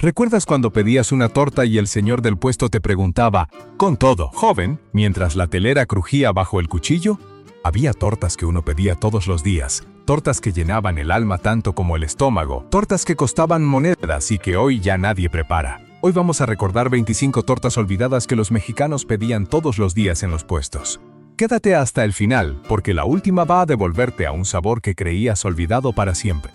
¿Recuerdas cuando pedías una torta y el señor del puesto te preguntaba, con todo, joven, mientras la telera crujía bajo el cuchillo? Había tortas que uno pedía todos los días, tortas que llenaban el alma tanto como el estómago, tortas que costaban monedas y que hoy ya nadie prepara. Hoy vamos a recordar 25 tortas olvidadas que los mexicanos pedían todos los días en los puestos. Quédate hasta el final, porque la última va a devolverte a un sabor que creías olvidado para siempre.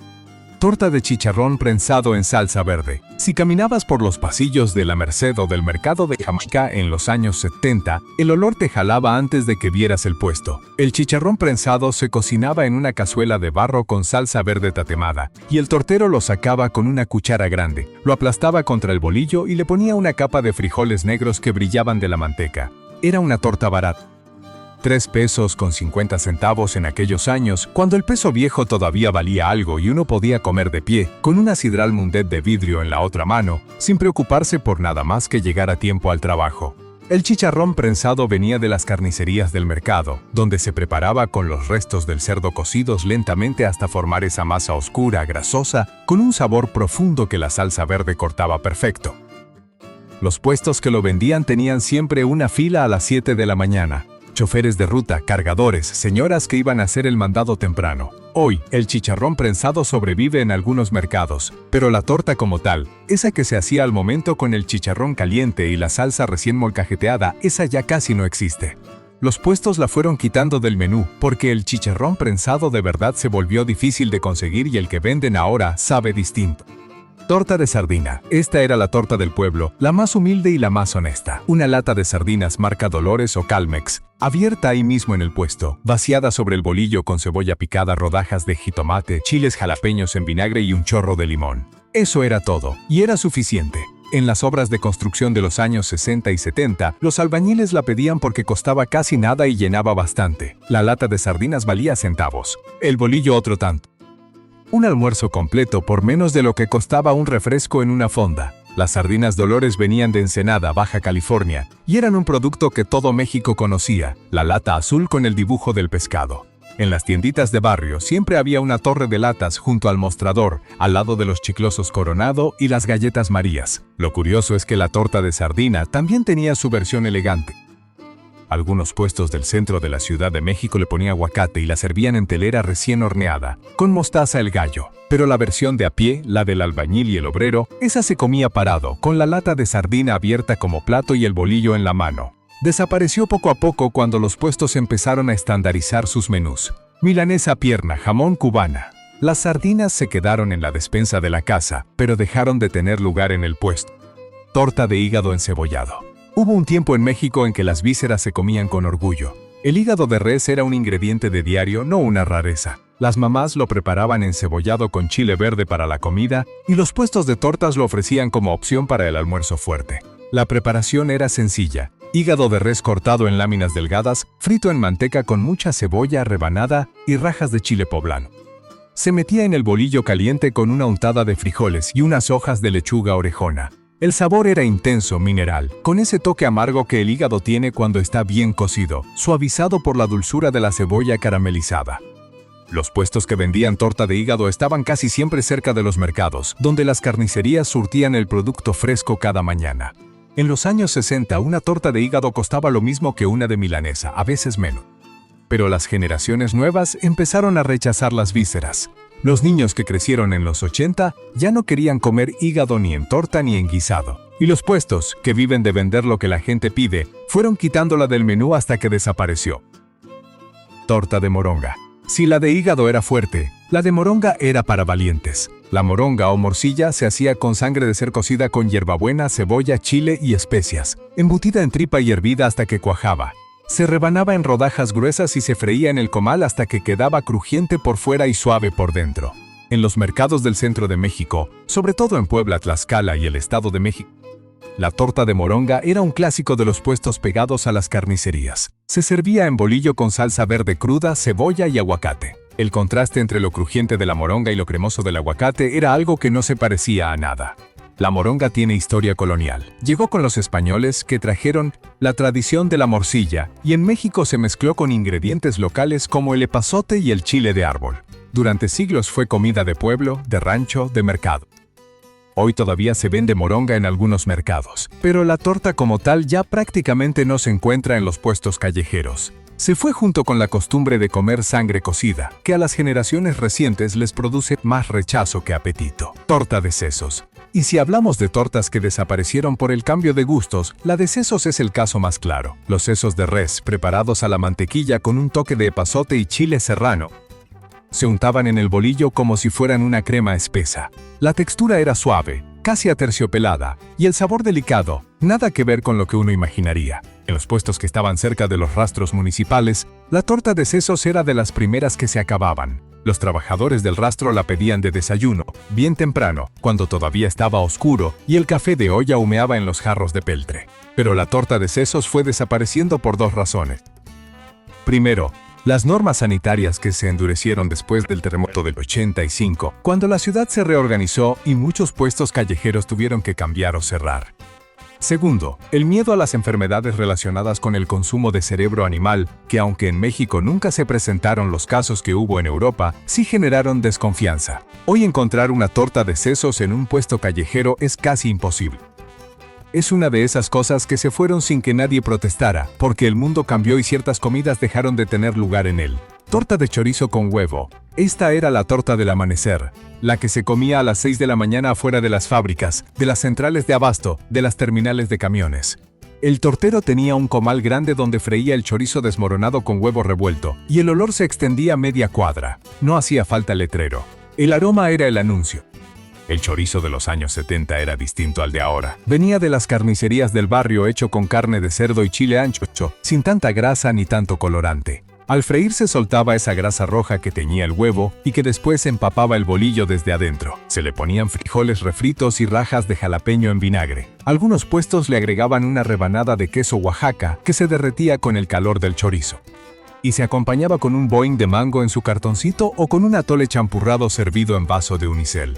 Torta de chicharrón prensado en salsa verde. Si caminabas por los pasillos de la Merced o del mercado de Jamaica en los años 70, el olor te jalaba antes de que vieras el puesto. El chicharrón prensado se cocinaba en una cazuela de barro con salsa verde tatemada, y el tortero lo sacaba con una cuchara grande, lo aplastaba contra el bolillo y le ponía una capa de frijoles negros que brillaban de la manteca. Era una torta barata. 3 pesos con 50 centavos en aquellos años, cuando el peso viejo todavía valía algo y uno podía comer de pie, con una sidral mundet de vidrio en la otra mano, sin preocuparse por nada más que llegar a tiempo al trabajo. El chicharrón prensado venía de las carnicerías del mercado, donde se preparaba con los restos del cerdo cocidos lentamente hasta formar esa masa oscura, grasosa, con un sabor profundo que la salsa verde cortaba perfecto. Los puestos que lo vendían tenían siempre una fila a las 7 de la mañana. Choferes de ruta, cargadores, señoras que iban a hacer el mandado temprano. Hoy, el chicharrón prensado sobrevive en algunos mercados, pero la torta como tal, esa que se hacía al momento con el chicharrón caliente y la salsa recién molcajeteada, esa ya casi no existe. Los puestos la fueron quitando del menú, porque el chicharrón prensado de verdad se volvió difícil de conseguir y el que venden ahora sabe distinto. Torta de sardina. Esta era la torta del pueblo, la más humilde y la más honesta. Una lata de sardinas marca Dolores o Calmex, abierta ahí mismo en el puesto, vaciada sobre el bolillo con cebolla picada, rodajas de jitomate, chiles jalapeños en vinagre y un chorro de limón. Eso era todo, y era suficiente. En las obras de construcción de los años 60 y 70, los albañiles la pedían porque costaba casi nada y llenaba bastante. La lata de sardinas valía centavos, el bolillo otro tanto. Un almuerzo completo por menos de lo que costaba un refresco en una fonda. Las sardinas Dolores venían de Ensenada, Baja California, y eran un producto que todo México conocía, la lata azul con el dibujo del pescado. En las tienditas de barrio siempre había una torre de latas junto al mostrador, al lado de los chiclosos Coronado y las galletas Marías. Lo curioso es que la torta de sardina también tenía su versión elegante. Algunos puestos del centro de la Ciudad de México le ponían aguacate y la servían en telera recién horneada, con mostaza el gallo. Pero la versión de a pie, la del albañil y el obrero, esa se comía parado, con la lata de sardina abierta como plato y el bolillo en la mano. Desapareció poco a poco cuando los puestos empezaron a estandarizar sus menús. Milanesa pierna, jamón cubana. Las sardinas se quedaron en la despensa de la casa, pero dejaron de tener lugar en el puesto. Torta de hígado encebollado. Hubo un tiempo en México en que las vísceras se comían con orgullo. El hígado de res era un ingrediente de diario, no una rareza. Las mamás lo preparaban encebollado con chile verde para la comida y los puestos de tortas lo ofrecían como opción para el almuerzo fuerte. La preparación era sencilla. Hígado de res cortado en láminas delgadas, frito en manteca con mucha cebolla rebanada y rajas de chile poblano. Se metía en el bolillo caliente con una untada de frijoles y unas hojas de lechuga orejona. El sabor era intenso, mineral, con ese toque amargo que el hígado tiene cuando está bien cocido, suavizado por la dulzura de la cebolla caramelizada. Los puestos que vendían torta de hígado estaban casi siempre cerca de los mercados, donde las carnicerías surtían el producto fresco cada mañana. En los años 60, una torta de hígado costaba lo mismo que una de milanesa, a veces menos. Pero las generaciones nuevas empezaron a rechazar las vísceras. Los niños que crecieron en los 80 ya no querían comer hígado ni en torta ni en guisado. Y los puestos, que viven de vender lo que la gente pide, fueron quitándola del menú hasta que desapareció. Torta de moronga. Si la de hígado era fuerte, la de moronga era para valientes. La moronga o morcilla se hacía con sangre de cerdo cocida con hierbabuena, cebolla, chile y especias, embutida en tripa y hervida hasta que cuajaba. Se rebanaba en rodajas gruesas y se freía en el comal hasta que quedaba crujiente por fuera y suave por dentro. En los mercados del centro de México, sobre todo en Puebla, Tlaxcala y el Estado de México, la torta de moronga era un clásico de los puestos pegados a las carnicerías. Se servía en bolillo con salsa verde cruda, cebolla y aguacate. El contraste entre lo crujiente de la moronga y lo cremoso del aguacate era algo que no se parecía a nada. La moronga tiene historia colonial. Llegó con los españoles que trajeron la tradición de la morcilla y en México se mezcló con ingredientes locales como el epazote y el chile de árbol. Durante siglos fue comida de pueblo, de rancho, de mercado. Hoy todavía se vende moronga en algunos mercados, pero la torta como tal ya prácticamente no se encuentra en los puestos callejeros. Se fue junto con la costumbre de comer sangre cocida, que a las generaciones recientes les produce más rechazo que apetito. Torta de sesos. Y si hablamos de tortas que desaparecieron por el cambio de gustos, la de sesos es el caso más claro. Los sesos de res, preparados a la mantequilla con un toque de epazote y chile serrano, se untaban en el bolillo como si fueran una crema espesa. La textura era suave, casi aterciopelada, y el sabor delicado, nada que ver con lo que uno imaginaría. En los puestos que estaban cerca de los rastros municipales, la torta de sesos era de las primeras que se acababan. Los trabajadores del rastro la pedían de desayuno, bien temprano, cuando todavía estaba oscuro y el café de olla humeaba en los jarros de peltre. Pero la torta de sesos fue desapareciendo por dos razones. Primero, las normas sanitarias que se endurecieron después del terremoto del 85, cuando la ciudad se reorganizó y muchos puestos callejeros tuvieron que cambiar o cerrar. Segundo, el miedo a las enfermedades relacionadas con el consumo de cerebro animal, que aunque en México nunca se presentaron los casos que hubo en Europa, sí generaron desconfianza. Hoy encontrar una torta de sesos en un puesto callejero es casi imposible. Es una de esas cosas que se fueron sin que nadie protestara, porque el mundo cambió y ciertas comidas dejaron de tener lugar en él. Torta de chorizo con huevo. Esta era la torta del amanecer, la que se comía a las 6 de la mañana afuera de las fábricas, de las centrales de abasto, de las terminales de camiones. El tortero tenía un comal grande donde freía el chorizo desmoronado con huevo revuelto, y el olor se extendía media cuadra. No hacía falta letrero. El aroma era el anuncio. El chorizo de los años 70 era distinto al de ahora. Venía de las carnicerías del barrio hecho con carne de cerdo y chile ancho, sin tanta grasa ni tanto colorante. Al freírse soltaba esa grasa roja que teñía el huevo y que después empapaba el bolillo desde adentro. Se le ponían frijoles refritos y rajas de jalapeño en vinagre. Algunos puestos le agregaban una rebanada de queso Oaxaca que se derretía con el calor del chorizo. Y se acompañaba con un boing de mango en su cartoncito o con un atole champurrado servido en vaso de unicel.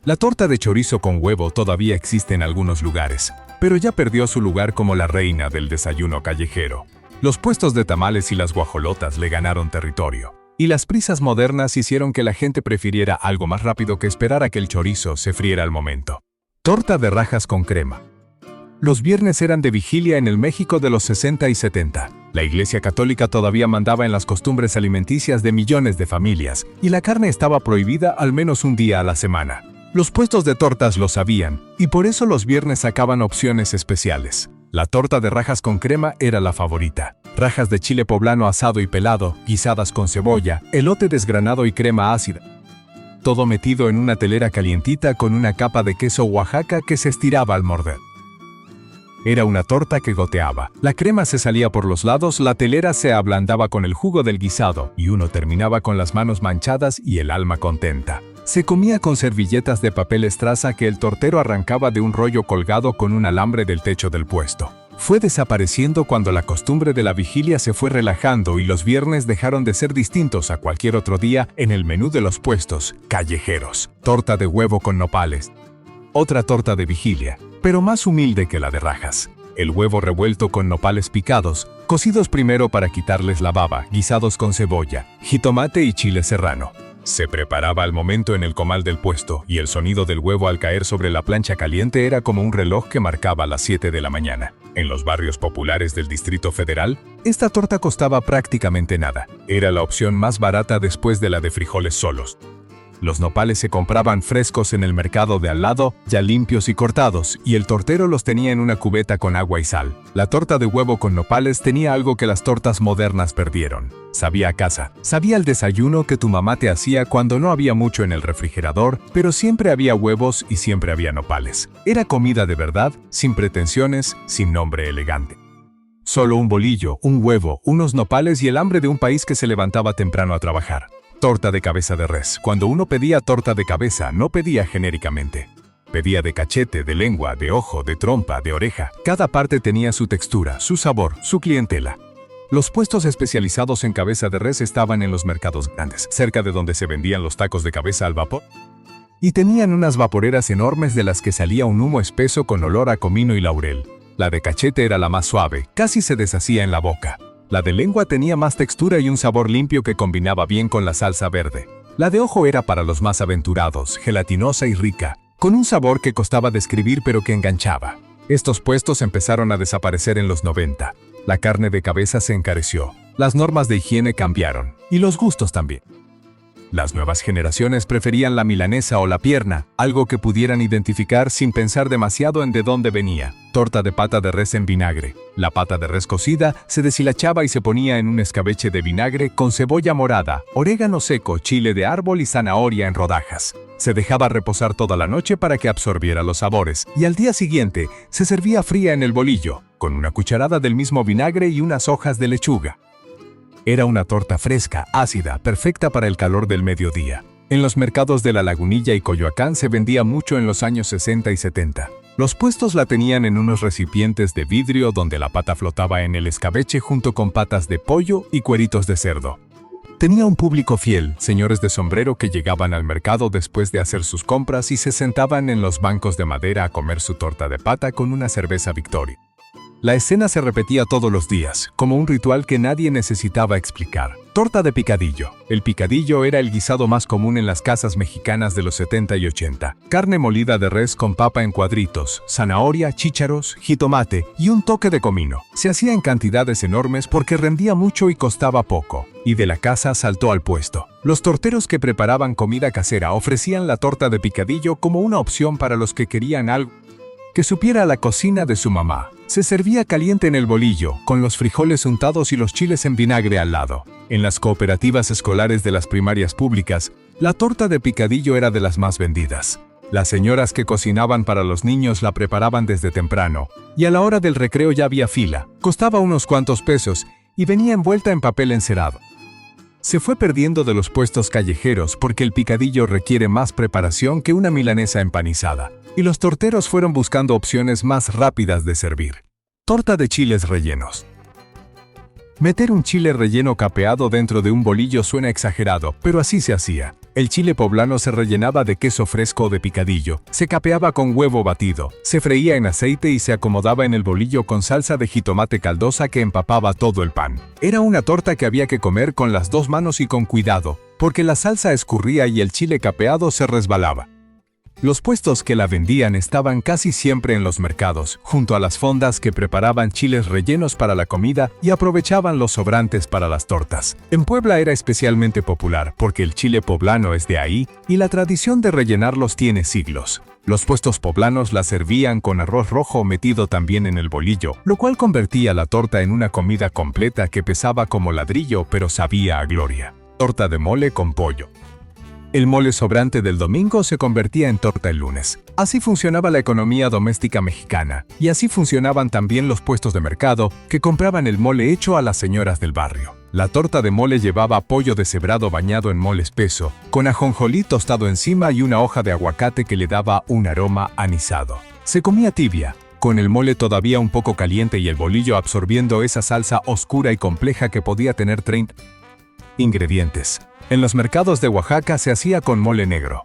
La torta de chorizo con huevo todavía existe en algunos lugares, pero ya perdió su lugar como la reina del desayuno callejero. Los puestos de tamales y las guajolotas le ganaron territorio, y las prisas modernas hicieron que la gente prefiriera algo más rápido que esperar a que el chorizo se friera al momento. Torta de rajas con crema. Los viernes eran de vigilia en el México de los 60 y 70. La Iglesia Católica todavía mandaba en las costumbres alimenticias de millones de familias, y la carne estaba prohibida al menos un día a la semana. Los puestos de tortas lo sabían, y por eso los viernes sacaban opciones especiales. La torta de rajas con crema era la favorita. Rajas de chile poblano asado y pelado, guisadas con cebolla, elote desgranado y crema ácida. Todo metido en una telera calientita con una capa de queso Oaxaca que se estiraba al morder. Era una torta que goteaba. La crema se salía por los lados, la telera se ablandaba con el jugo del guisado, y uno terminaba con las manos manchadas y el alma contenta. Se comía con servilletas de papel estraza que el tortero arrancaba de un rollo colgado con un alambre del techo del puesto. Fue desapareciendo cuando la costumbre de la vigilia se fue relajando y los viernes dejaron de ser distintos a cualquier otro día en el menú de los puestos callejeros. Torta de huevo con nopales. Otra torta de vigilia, pero más humilde que la de rajas. El huevo revuelto con nopales picados, cocidos primero para quitarles la baba, guisados con cebolla, jitomate y chile serrano. Se preparaba al momento en el comal del puesto y el sonido del huevo al caer sobre la plancha caliente era como un reloj que marcaba las 7 de la mañana. En los barrios populares del Distrito Federal, esta torta costaba prácticamente nada. Era la opción más barata después de la de frijoles solos. Los nopales se compraban frescos en el mercado de al lado, ya limpios y cortados, y el tortero los tenía en una cubeta con agua y sal. La torta de huevo con nopales tenía algo que las tortas modernas perdieron. Sabía a casa, sabía el desayuno que tu mamá te hacía cuando no había mucho en el refrigerador, pero siempre había huevos y siempre había nopales. Era comida de verdad, sin pretensiones, sin nombre elegante. Solo un bolillo, un huevo, unos nopales y el hambre de un país que se levantaba temprano a trabajar. Torta de cabeza de res. Cuando uno pedía torta de cabeza, no pedía genéricamente. Pedía de cachete, de lengua, de ojo, de trompa, de oreja. Cada parte tenía su textura, su sabor, su clientela. Los puestos especializados en cabeza de res estaban en los mercados grandes, cerca de donde se vendían los tacos de cabeza al vapor. Y tenían unas vaporeras enormes de las que salía un humo espeso con olor a comino y laurel. La de cachete era la más suave, casi se deshacía en la boca. La de lengua tenía más textura y un sabor limpio que combinaba bien con la salsa verde. La de ojo era para los más aventurados, gelatinosa y rica. con un sabor que costaba describir pero que enganchaba. Estos puestos empezaron a desaparecer en los 90. La carne de cabeza se encareció, las normas de higiene cambiaron, y los gustos también. Las nuevas generaciones preferían la milanesa o la pierna, algo que pudieran identificar sin pensar demasiado en de dónde venía. Torta de pata de res en vinagre. La pata de res cocida se deshilachaba y se ponía en un escabeche de vinagre con cebolla morada, orégano seco, chile de árbol y zanahoria en rodajas. Se dejaba reposar toda la noche para que absorbiera los sabores, y al día siguiente se servía fría en el bolillo, con una cucharada del mismo vinagre y unas hojas de lechuga. Era una torta fresca, ácida, perfecta para el calor del mediodía. En los mercados de La Lagunilla y Coyoacán se vendía mucho en los años 60 y 70. Los puestos la tenían en unos recipientes de vidrio donde la pata flotaba en el escabeche junto con patas de pollo y cueritos de cerdo. Tenía un público fiel, señores de sombrero que llegaban al mercado después de hacer sus compras y se sentaban en los bancos de madera a comer su torta de pata con una cerveza Victoria. La escena se repetía todos los días, como un ritual que nadie necesitaba explicar. Torta de picadillo. El picadillo era el guisado más común en las casas mexicanas de los 70 y 80. Carne molida de res con papa en cuadritos, zanahoria, chícharos, jitomate y un toque de comino. Se hacía en cantidades enormes porque rendía mucho y costaba poco. Y de la casa saltó al puesto. Los torteros que preparaban comida casera ofrecían la torta de picadillo como una opción para los que querían algo que supiera a la cocina de su mamá. Se servía caliente en el bolillo, con los frijoles untados y los chiles en vinagre al lado. En las cooperativas escolares de las primarias públicas, la torta de picadillo era de las más vendidas. Las señoras que cocinaban para los niños la preparaban desde temprano, y a la hora del recreo ya había fila. Costaba unos cuantos pesos y venía envuelta en papel encerado. Se fue perdiendo de los puestos callejeros porque el picadillo requiere más preparación que una milanesa empanizada, y los torteros fueron buscando opciones más rápidas de servir. Torta de chiles rellenos. Meter un chile relleno capeado dentro de un bolillo suena exagerado, pero así se hacía. El chile poblano se rellenaba de queso fresco o de picadillo, se capeaba con huevo batido, se freía en aceite y se acomodaba en el bolillo con salsa de jitomate caldosa que empapaba todo el pan. Era una torta que había que comer con las dos manos y con cuidado, porque la salsa escurría y el chile capeado se resbalaba. Los puestos que la vendían estaban casi siempre en los mercados, junto a las fondas que preparaban chiles rellenos para la comida y aprovechaban los sobrantes para las tortas. En Puebla era especialmente popular porque el chile poblano es de ahí y la tradición de rellenarlos tiene siglos. Los puestos poblanos la servían con arroz rojo metido también en el bolillo, lo cual convertía la torta en una comida completa que pesaba como ladrillo pero sabía a gloria. Torta de mole con pollo. El mole sobrante del domingo se convertía en torta el lunes. Así funcionaba la economía doméstica mexicana, y así funcionaban también los puestos de mercado que compraban el mole hecho a las señoras del barrio. La torta de mole llevaba pollo deshebrado bañado en mole espeso, con ajonjolí tostado encima y una hoja de aguacate que le daba un aroma anisado. Se comía tibia, con el mole todavía un poco caliente y el bolillo absorbiendo esa salsa oscura y compleja que podía tener 30 ingredientes. En los mercados de Oaxaca se hacía con mole negro.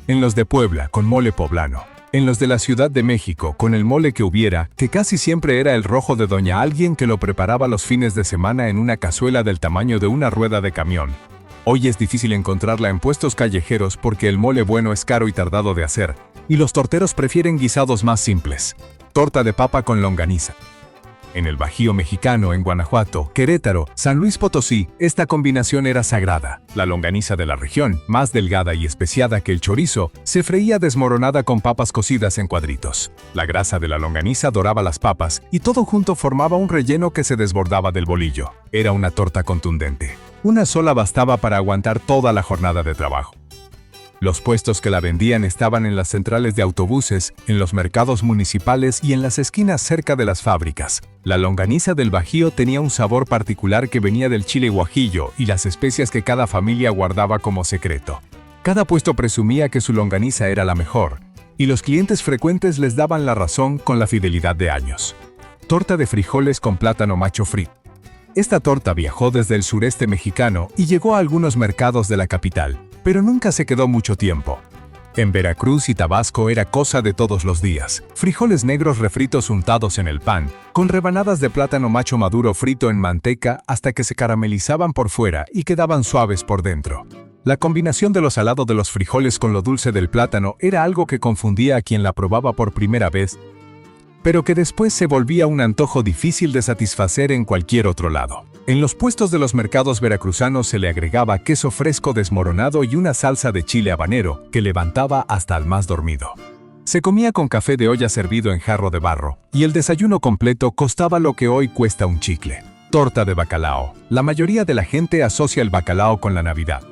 En los de Puebla, con mole poblano. En los de la Ciudad de México, con el mole que hubiera, que casi siempre era el rojo de doña alguien que lo preparaba los fines de semana en una cazuela del tamaño de una rueda de camión. Hoy es difícil encontrarla en puestos callejeros porque el mole bueno es caro y tardado de hacer, y los torteros prefieren guisados más simples. Torta de papa con longaniza. En el Bajío mexicano, en Guanajuato, Querétaro, San Luis Potosí, esta combinación era sagrada. La longaniza de la región, más delgada y especiada que el chorizo, se freía desmoronada con papas cocidas en cuadritos. La grasa de la longaniza doraba las papas y todo junto formaba un relleno que se desbordaba del bolillo. Era una torta contundente. Una sola bastaba para aguantar toda la jornada de trabajo. Los puestos que la vendían estaban en las centrales de autobuses, en los mercados municipales y en las esquinas cerca de las fábricas. La longaniza del Bajío tenía un sabor particular que venía del chile guajillo y las especias que cada familia guardaba como secreto. Cada puesto presumía que su longaniza era la mejor, y los clientes frecuentes les daban la razón con la fidelidad de años. Torta de frijoles con plátano macho frito. Esta torta viajó desde el sureste mexicano y llegó a algunos mercados de la capital, pero nunca se quedó mucho tiempo. En Veracruz y Tabasco era cosa de todos los días. Frijoles negros refritos untados en el pan, con rebanadas de plátano macho maduro frito en manteca hasta que se caramelizaban por fuera y quedaban suaves por dentro. La combinación de lo salado de los frijoles con lo dulce del plátano era algo que confundía a quien la probaba por primera vez, pero que después se volvía un antojo difícil de satisfacer en cualquier otro lado. En los puestos de los mercados veracruzanos se le agregaba queso fresco desmoronado y una salsa de chile habanero que levantaba hasta al más dormido. Se comía con café de olla servido en jarro de barro, y el desayuno completo costaba lo que hoy cuesta un chicle. Torta de bacalao. La mayoría de la gente asocia el bacalao con la Navidad.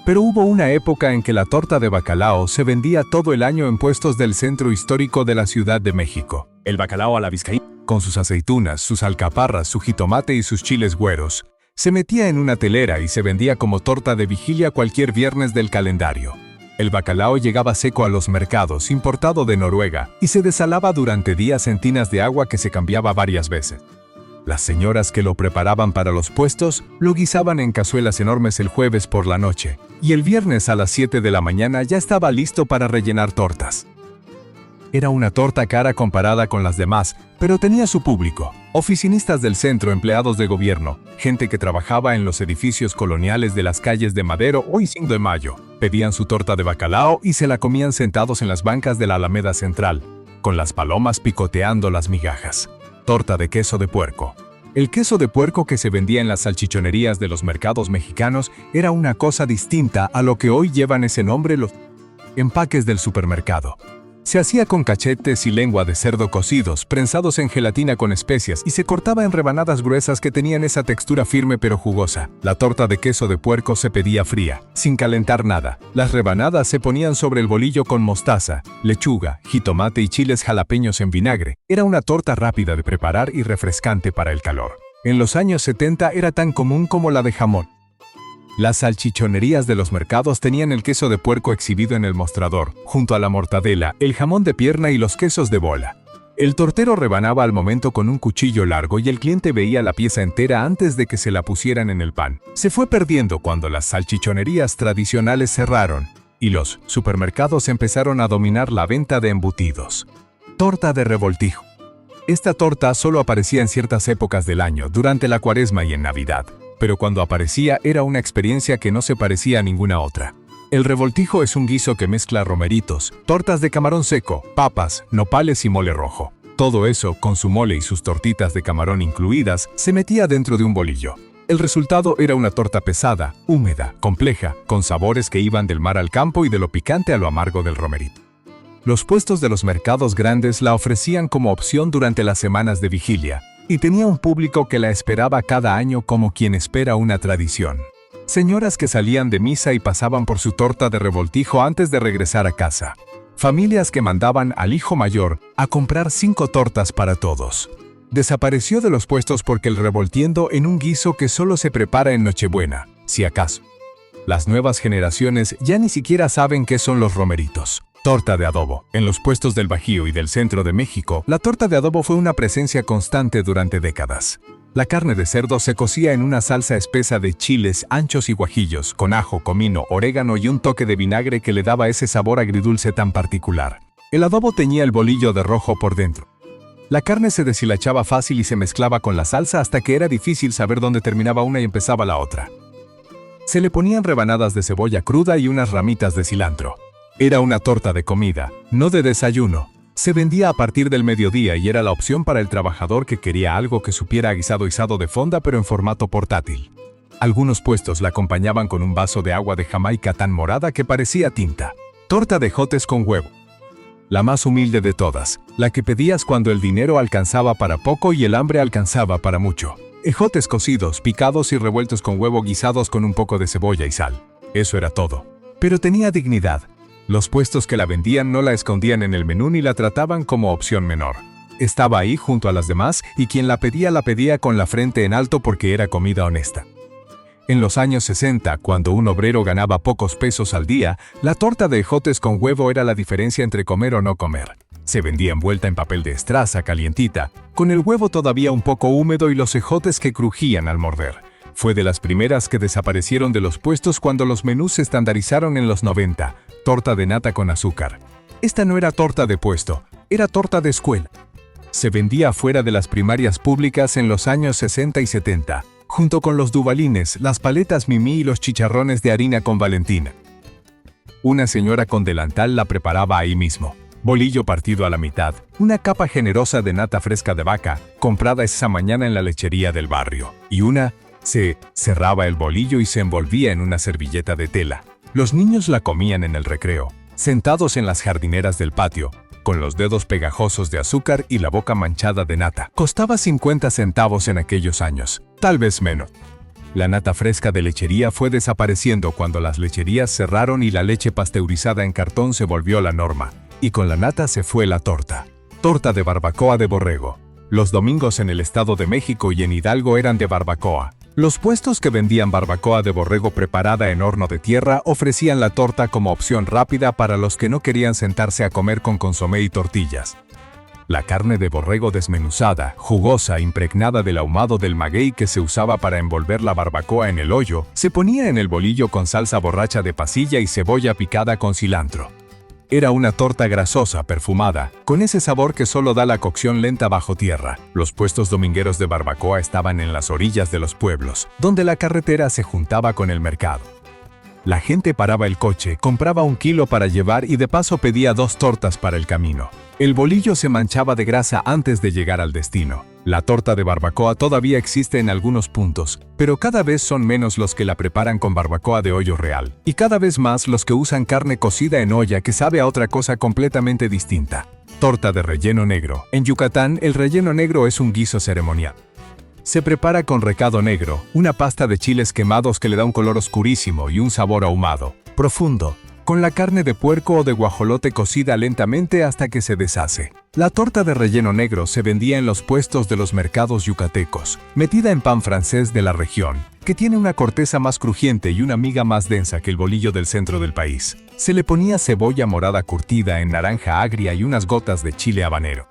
Pero hubo una época en que la torta de bacalao se vendía todo el año en puestos del centro histórico de la Ciudad de México. El bacalao a la vizcaína, con sus aceitunas, sus alcaparras, su jitomate y sus chiles güeros, se metía en una telera y se vendía como torta de vigilia cualquier viernes del calendario. El bacalao llegaba seco a los mercados, importado de Noruega, y se desalaba durante días en tinas de agua que se cambiaba varias veces. Las señoras que lo preparaban para los puestos lo guisaban en cazuelas enormes el jueves por la noche, y el viernes a las 7 de la mañana ya estaba listo para rellenar tortas. Era una torta cara comparada con las demás, pero tenía su público: oficinistas del centro, empleados de gobierno, gente que trabajaba en los edificios coloniales de las calles de Madero o 5 de Mayo. Pedían su torta de bacalao y se la comían sentados en las bancas de la Alameda Central, con las palomas picoteando las migajas. Torta de queso de puerco. El queso de puerco que se vendía en las salchichonerías de los mercados mexicanos era una cosa distinta a lo que hoy llevan ese nombre los empaques del supermercado. Se hacía con cachetes y lengua de cerdo cocidos, prensados en gelatina con especias, y se cortaba en rebanadas gruesas que tenían esa textura firme pero jugosa. La torta de queso de puerco se pedía fría, sin calentar nada. Las rebanadas se ponían sobre el bolillo con mostaza, lechuga, jitomate y chiles jalapeños en vinagre. Era una torta rápida de preparar y refrescante para el calor. En los años 70 era tan común como la de jamón. Las salchichonerías de los mercados tenían el queso de puerco exhibido en el mostrador, junto a la mortadela, el jamón de pierna y los quesos de bola. El tortero rebanaba al momento con un cuchillo largo y el cliente veía la pieza entera antes de que se la pusieran en el pan. Se fue perdiendo cuando las salchichonerías tradicionales cerraron y los supermercados empezaron a dominar la venta de embutidos. Torta de revoltijo. Esta torta solo aparecía en ciertas épocas del año, durante la Cuaresma y en Navidad. Pero cuando aparecía era una experiencia que no se parecía a ninguna otra. El revoltijo es un guiso que mezcla romeritos, tortas de camarón seco, papas, nopales y mole rojo. Todo eso, con su mole y sus tortitas de camarón incluidas, se metía dentro de un bolillo. El resultado era una torta pesada, húmeda, compleja, con sabores que iban del mar al campo y de lo picante a lo amargo del romerito. Los puestos de los mercados grandes la ofrecían como opción durante las semanas de vigilia, y tenía un público que la esperaba cada año como quien espera una tradición. Señoras que salían de misa y pasaban por su torta de revoltijo antes de regresar a casa. Familias que mandaban al hijo mayor a comprar 5 tortas para todos. Desapareció de los puestos porque el revoltiendo en un guiso que solo se prepara en Nochebuena, si acaso. Las nuevas generaciones ya ni siquiera saben qué son los romeritos. Torta de adobo. En los puestos del Bajío y del centro de México, la torta de adobo fue una presencia constante durante décadas. La carne de cerdo se cocía en una salsa espesa de chiles, anchos y guajillos, con ajo, comino, orégano y un toque de vinagre que le daba ese sabor agridulce tan particular. El adobo teñía el bolillo de rojo por dentro. La carne se deshilachaba fácil y se mezclaba con la salsa hasta que era difícil saber dónde terminaba una y empezaba la otra. Se le ponían rebanadas de cebolla cruda y unas ramitas de cilantro. Era una torta de comida, no de desayuno. Se vendía a partir del mediodía y era la opción para el trabajador que quería algo que supiera a guisado de fonda pero en formato portátil. Algunos puestos la acompañaban con un vaso de agua de Jamaica tan morada que parecía tinta. Torta de ejotes con huevo. La más humilde de todas, la que pedías cuando el dinero alcanzaba para poco y el hambre alcanzaba para mucho. Ejotes cocidos, picados y revueltos con huevo, guisados con un poco de cebolla y sal. Eso era todo. Pero tenía dignidad. Los puestos que la vendían no la escondían en el menú ni la trataban como opción menor. Estaba ahí junto a las demás y quien la pedía con la frente en alto porque era comida honesta. En los años 60, cuando un obrero ganaba pocos pesos al día, la torta de ejotes con huevo era la diferencia entre comer o no comer. Se vendía envuelta en papel de estraza, calientita, con el huevo todavía un poco húmedo y los ejotes que crujían al morder. Fue de las primeras que desaparecieron de los puestos cuando los menús se estandarizaron en los 90. Torta de nata con azúcar. Esta no era torta de puesto, era torta de escuela. Se vendía afuera de las primarias públicas en los años 60 y 70. junto con los duvalines, las paletas Mimi y los chicharrones de harina con Valentina. Una señora con delantal la preparaba ahí mismo. Bolillo partido a la mitad, una capa generosa de nata fresca de vaca, comprada esa mañana en la lechería del barrio, y se cerraba el bolillo y se envolvía en una servilleta de tela. Los niños la comían en el recreo, sentados en las jardineras del patio, con los dedos pegajosos de azúcar y la boca manchada de nata. Costaba 50 centavos en aquellos años, tal vez menos. La nata fresca de lechería fue desapareciendo cuando las lecherías cerraron y la leche pasteurizada en cartón se volvió la norma. Y con la nata se fue la torta. Torta de barbacoa de borrego. Los domingos en el Estado de México y en Hidalgo eran de barbacoa. Los puestos que vendían barbacoa de borrego preparada en horno de tierra ofrecían la torta como opción rápida para los que no querían sentarse a comer con consomé y tortillas. La carne de borrego desmenuzada, jugosa, impregnada del ahumado del maguey que se usaba para envolver la barbacoa en el hoyo, se ponía en el bolillo con salsa borracha de pasilla y cebolla picada con cilantro. Era una torta grasosa, perfumada, con ese sabor que solo da la cocción lenta bajo tierra. Los puestos domingueros de barbacoa estaban en las orillas de los pueblos, donde la carretera se juntaba con el mercado. La gente paraba el coche, compraba 1 kilo para llevar y de paso pedía 2 tortas para el camino. El bolillo se manchaba de grasa antes de llegar al destino. La torta de barbacoa todavía existe en algunos puntos, pero cada vez son menos los que la preparan con barbacoa de hoyo real, y cada vez más los que usan carne cocida en olla que sabe a otra cosa completamente distinta. Torta de relleno negro. En Yucatán, el relleno negro es un guiso ceremonial. Se prepara con recado negro, una pasta de chiles quemados que le da un color oscurísimo y un sabor ahumado, profundo, con la carne de puerco o de guajolote cocida lentamente hasta que se deshace. La torta de relleno negro se vendía en los puestos de los mercados yucatecos, metida en pan francés de la región, que tiene una corteza más crujiente y una miga más densa que el bolillo del centro del país. Se le ponía cebolla morada curtida en naranja agria y unas gotas de chile habanero.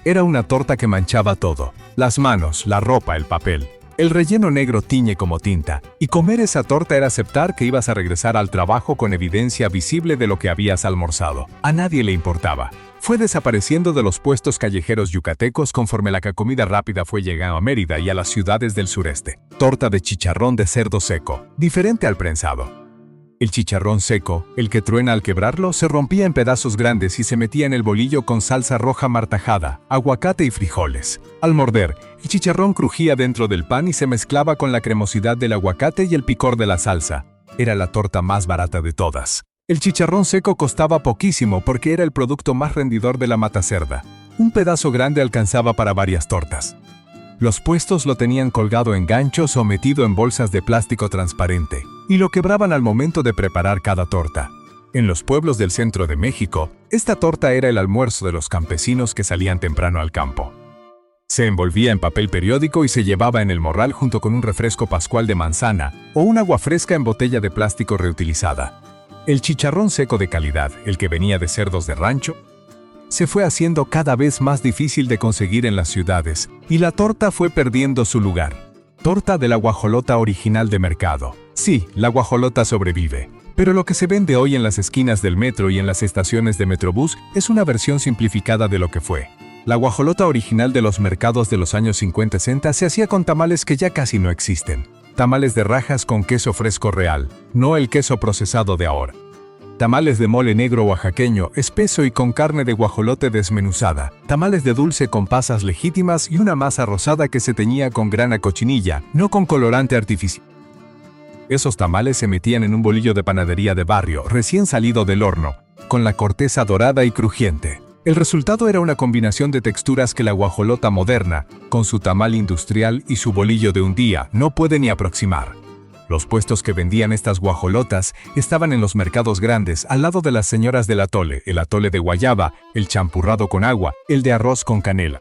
Era una torta que manchaba todo: las manos, la ropa, el papel. El relleno negro tiñe como tinta, y comer esa torta era aceptar que ibas a regresar al trabajo con evidencia visible de lo que habías almorzado. A nadie le importaba. Fue desapareciendo de los puestos callejeros yucatecos conforme la comida rápida fue llegando a Mérida y a las ciudades del sureste. Torta de chicharrón de cerdo seco, diferente al prensado. El chicharrón seco, el que truena al quebrarlo, se rompía en pedazos grandes y se metía en el bolillo con salsa roja martajada, aguacate y frijoles. Al morder, el chicharrón crujía dentro del pan y se mezclaba con la cremosidad del aguacate y el picor de la salsa. Era la torta más barata de todas. El chicharrón seco costaba poquísimo porque era el producto más rendidor de la matacerda. Un pedazo grande alcanzaba para varias tortas. Los puestos lo tenían colgado en ganchos o metido en bolsas de plástico transparente, y lo quebraban al momento de preparar cada torta. En los pueblos del centro de México, esta torta era el almuerzo de los campesinos que salían temprano al campo. Se envolvía en papel periódico y se llevaba en el morral junto con un refresco pascual de manzana o un agua fresca en botella de plástico reutilizada. El chicharrón seco de calidad, el que venía de cerdos de rancho, se fue haciendo cada vez más difícil de conseguir en las ciudades, y la torta fue perdiendo su lugar. Torta de la guajolota original de mercado. Sí, la guajolota sobrevive, pero lo que se vende hoy en las esquinas del metro y en las estaciones de Metrobús es una versión simplificada de lo que fue. La guajolota original de los mercados de los años 50-60 se hacía con tamales que ya casi no existen. Tamales de rajas con queso fresco real, no el queso procesado de ahora. Tamales de mole negro oaxaqueño, espeso y con carne de guajolote desmenuzada. Tamales de dulce con pasas legítimas y una masa rosada que se teñía con grana cochinilla, no con colorante artificial. Esos tamales se metían en un bolillo de panadería de barrio, recién salido del horno, con la corteza dorada y crujiente. El resultado era una combinación de texturas que la guajolota moderna, con su tamal industrial y su bolillo de un día, no puede ni aproximar. Los puestos que vendían estas guajolotas estaban en los mercados grandes, al lado de las señoras del atole, el atole de guayaba, el champurrado con agua, el de arroz con canela.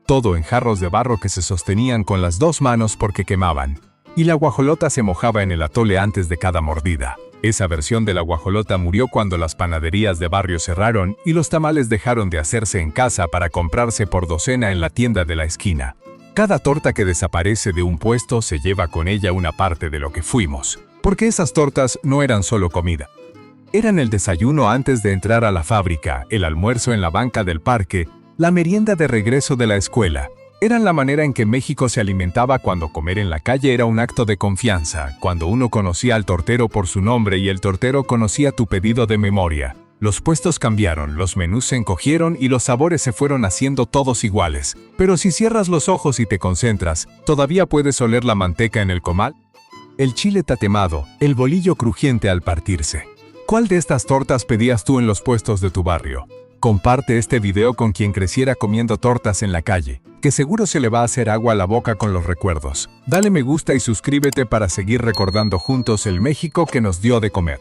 Todo en jarros de barro que se sostenían con las 2 manos porque quemaban. Y la guajolota se mojaba en el atole antes de cada mordida. Esa versión de la guajolota murió cuando las panaderías de barrio cerraron y los tamales dejaron de hacerse en casa para comprarse por docena en la tienda de la esquina. Cada torta que desaparece de un puesto se lleva con ella una parte de lo que fuimos, porque esas tortas no eran solo comida. Eran el desayuno antes de entrar a la fábrica, el almuerzo en la banca del parque, la merienda de regreso de la escuela, Eran la manera en que México se alimentaba cuando comer en la calle era un acto de confianza, cuando uno conocía al tortero por su nombre y el tortero conocía tu pedido de memoria. Los puestos cambiaron, los menús se encogieron y los sabores se fueron haciendo todos iguales. Pero si cierras los ojos y te concentras, ¿todavía puedes oler la manteca en el comal? El chile tatemado, el bolillo crujiente al partirse. ¿Cuál de estas tortas pedías tú en los puestos de tu barrio? Comparte este video con quien creciera comiendo tortas en la calle, que seguro se le va a hacer agua a la boca con los recuerdos. Dale me gusta y suscríbete para seguir recordando juntos el México que nos dio de comer.